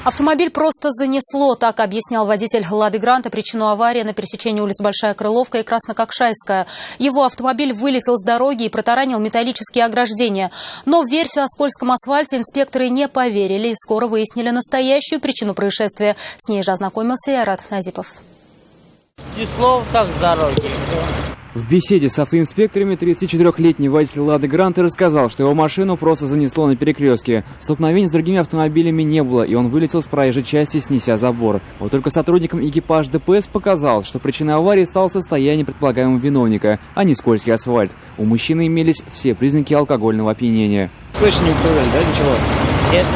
Автомобиль просто занесло, так объяснял водитель «Лады Гранта» причину аварии на пересечении улиц Большая Крыловка и Краснококшайская. Его автомобиль вылетел с дороги и протаранил металлические ограждения. Но в версию о скользком асфальте инспекторы не поверили и скоро выяснили настоящую причину происшествия. С ней же ознакомился и Айрат Назипов. Снесло так с дороги. В беседе с автоинспекторами 34-летний водитель «Лады Гранта» рассказал, что его машину просто занесло на перекрестке. Столкновений с другими автомобилями не было, и он вылетел с проезжей части, снеся забор. Вот только сотрудникам экипаж ДПС показал, что причиной аварии стало состояние предполагаемого виновника, а не скользкий асфальт. У мужчины имелись все признаки алкогольного опьянения. Точно не упоминали, да, ничего? Нет.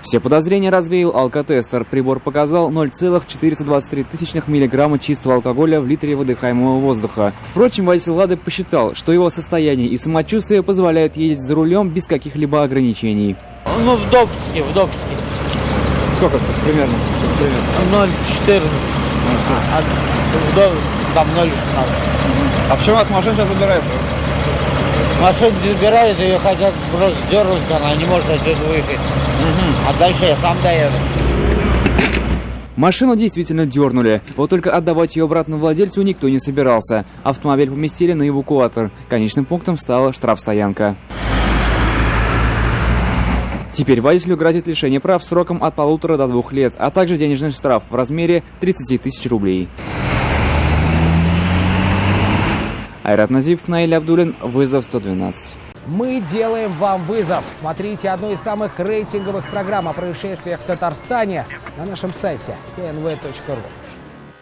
Все подозрения развеял алкотестер. Прибор показал 0,423 миллиграмма чистого алкоголя в литре выдыхаемого воздуха. Впрочем, водитель «Лады» посчитал, что его состояние и самочувствие позволяют ездить за рулем без каких-либо ограничений. Ну, в Добске. Сколько примерно? 0,14. Там 0,16. А почему у вас машина сейчас забирает? Машину забирают, ее хотят просто дернуть, она не может отсюда выехать. А дальше я сам доеду. Машину действительно дернули. Вот только отдавать ее обратно владельцу никто не собирался. Автомобиль поместили на эвакуатор. Конечным пунктом стала штрафстоянка. Теперь водителю грозит лишение прав сроком от 1,5 до 2 лет, а также денежный штраф в размере 30 тысяч рублей. Айрат Назипов, Наиль Абдуллин, «Вызов 112». Мы делаем вам вызов. Смотрите одну из самых рейтинговых программ о происшествиях в Татарстане на нашем сайте tnv.ru.